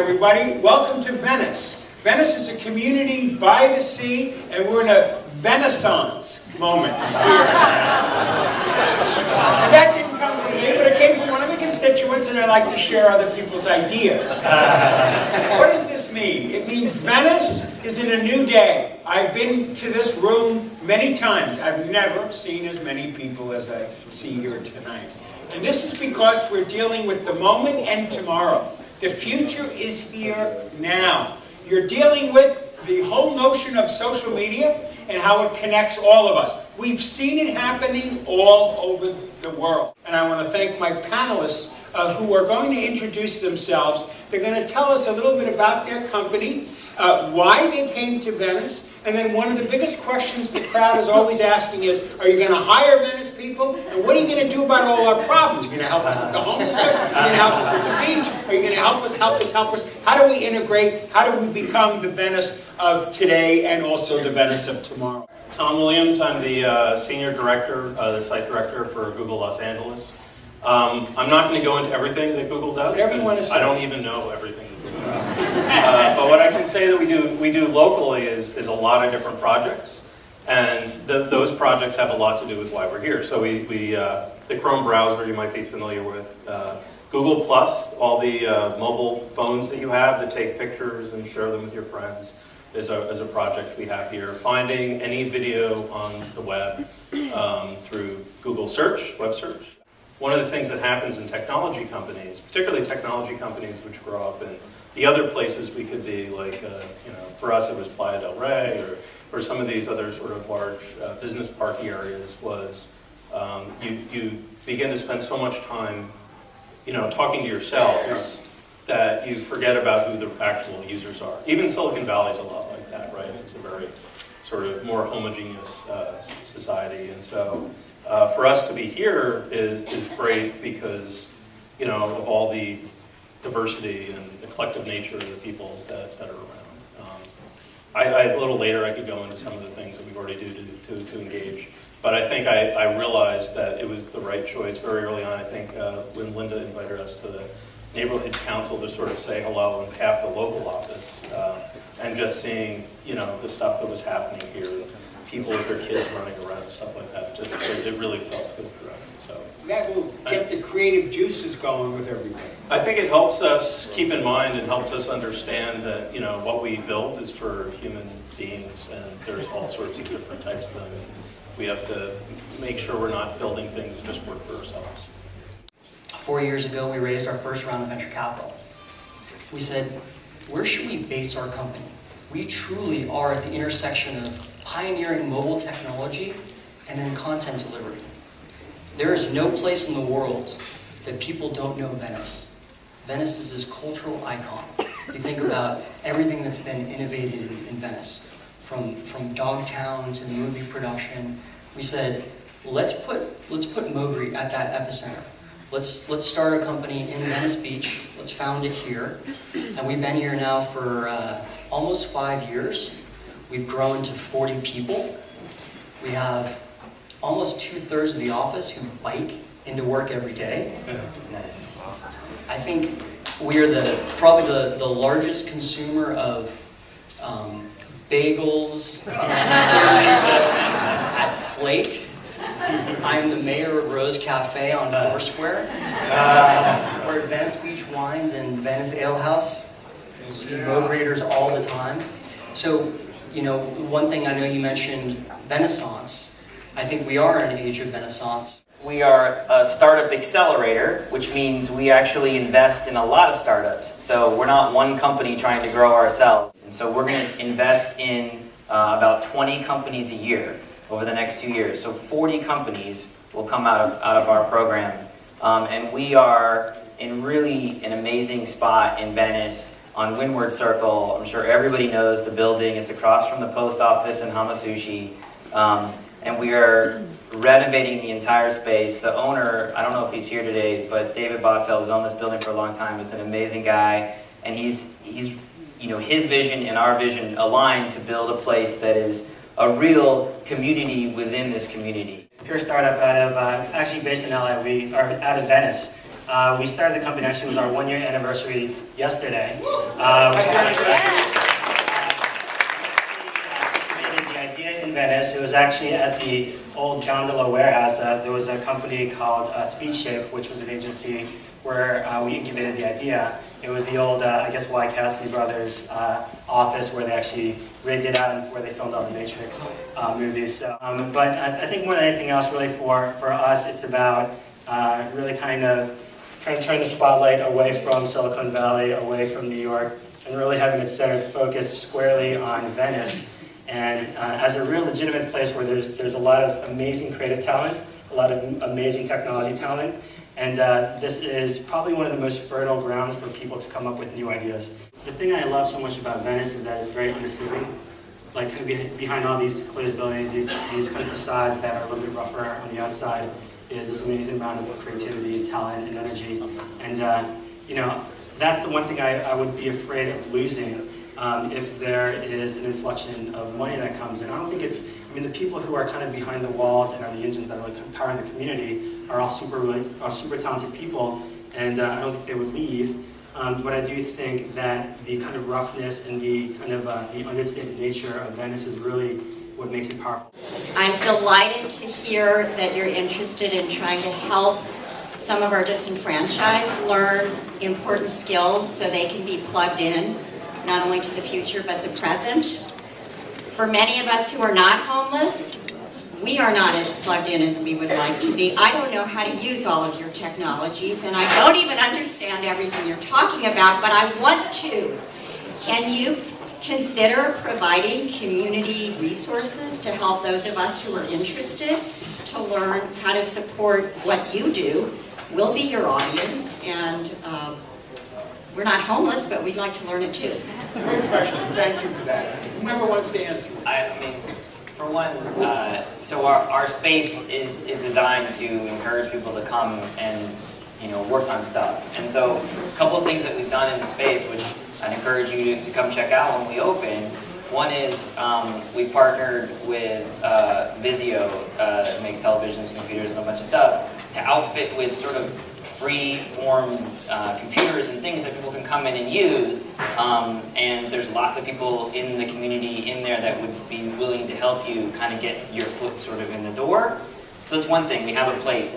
everybody. Welcome to Venice. Venice is a community by the sea, and we're in a Renaissance moment here. And that didn't come from me, but it came from one of the constituents, and I like to share other people's ideas. What does this mean? It means Venice is in a new day. I've been to this room many times. I've never seen as many people as I see here tonight. And this is because we're dealing with the moment and tomorrow. The future is here now. You're dealing with the whole notion of social media and how it connects all of us. We've seen it happening all over the world. And I want to thank my panelists who are going to introduce themselves. They're going to tell us a little bit about their company, why they came to Venice, and then one of the biggest questions the crowd is always asking is, are you going to hire Venice people? And what are you going to do about all our problems? Are you going to help us with the homelessness? Are you going to help us with the beach? Are you going to help us? How do we integrate? How do we become the Venice of today and also the Venice of tomorrow? Tom Williams, I'm the Senior Director, the Site Director for Google Los Angeles. I'm not going to go into everything that Google does. I don't even know everything that Google does. But what I can say that we do locally is a lot of different projects, and those projects have a lot to do with why we're here. So the Chrome browser you might be familiar with, Google Plus, all the mobile phones that you have that take pictures and share them with your friends, is a project we have here. Finding any video on the web through Google search, web search. One of the things that happens in technology companies, particularly technology companies which grow up in the other places we could be, like, for us it was Playa del Rey or some of these other sort of large business parky areas, was you begin to spend so much time, talking to yourselves that you forget about who the actual users are. Even Silicon Valley is a lot like that, right? It's a very sort of more homogeneous society, and so for us to be here is great because, of all the diversity and the collective nature of the people that are around. A little later I could go into some of the things that we've already do to engage, but I think I realized that it was the right choice very early on. I think when Linda invited us to the Neighborhood Council to sort of say hello on behalf of the local office, and just seeing, the stuff that was happening here, people with their kids running around and stuff like that, it really felt good for us. So that will get the creative juices going with everything. I think it helps us keep in mind and helps us understand that, what we build is for human beings, and there's all sorts of different types of them. We have to make sure we're not building things that just work for ourselves. 4 years ago, we raised our first round of venture capital. We said, where should we base our company? We truly are at the intersection of pioneering mobile technology and then content delivery. There is no place in the world that people don't know Venice. Venice is this cultural icon. You think about everything that's been innovated in Venice, from Dogtown to the movie production. We said, let's put Mowgli at that epicenter. Let's start a company in Venice Beach. Let's found it here. And we've been here now for almost 5 years. We've grown to 40 people. We have almost 2/3 of the office who bike into work every day. I think we are probably the largest consumer of bagels at Flake. I'm the mayor of Rose Cafe on Foursquare. We're at Venice Beach Wines and Venice Ale House. You'll see Mo-graders all the time. So, one thing I know you mentioned, Renaissance. I think we are in an age of Renaissance. We are a startup accelerator, which means we actually invest in a lot of startups. So we're not one company trying to grow ourselves. And so we're going to invest in about 20 companies a year over the next 2 years. So 40 companies will come out of our program. And we are in really an amazing spot in Venice on Windward Circle. I'm sure everybody knows the building. It's across from the post office in Hamasushi. And we are renovating the entire space. The owner, I don't know if he's here today, but David Botfeld has owned this building for a long time. He's an amazing guy. And he's his vision and our vision aligned to build a place that is a real community within this community. Pure startup out of, actually based in LA, we are out of Venice. We started the company, actually it was our 1-year anniversary yesterday. The idea in Venice, it was actually at the old gondola warehouse. There was a company called SpeedShape, which was an agency where we incubated the idea. It was the old, I guess, Y. Cassidy Brothers office where they actually rigged it out and where they filmed all the Matrix movies. So, but I think more than anything else, really for us, it's about really kind of trying to turn the spotlight away from Silicon Valley, away from New York, and really having it centered, focused squarely on Venice. And as a real legitimate place where there's a lot of amazing creative talent, a lot of amazing technology talent, and this is probably one of the most fertile grounds for people to come up with new ideas. The thing I love so much about Venice is that it's very unassuming. Like behind all these closed buildings, these kind of facades that are a little bit rougher on the outside, is this amazing amount of creativity, talent, and energy. And you know, that's the one thing I would be afraid of losing if there is an inflection of money that comes in. I don't think it's, I mean, the people who are kind of behind the walls and are the engines that are like powering the community are all super talented people, and I don't think they would leave. But I do think that the kind of roughness and the kind of the understated nature of Venice is really what makes it powerful. I'm delighted to hear that you're interested in trying to help some of our disenfranchised learn important skills so they can be plugged in, not only to the future but the present. For many of us who are not homeless, we are not as plugged in as we would like to be. I don't know how to use all of your technologies, and I don't even understand everything you're talking about, but I want to. Can you consider providing community resources to help those of us who are interested to learn how to support what you do? We'll be your audience, and we're not homeless, but we'd like to learn it too. Great question. Thank you for that. Whoever wants to answer. I mean, for one, so our space is designed to encourage people to come and, you know, work on stuff. And so a couple of things that we've done in the space, which I'd encourage you to come check out when we open. One is we partnered with Vizio, that makes televisions, computers, and a bunch of stuff, to outfit with sort of free-form computers and things that people can come in and use. And there's lots of people in the community in there that would be willing to help you kind of get your foot sort of in the door. So that's one thing, we have a place.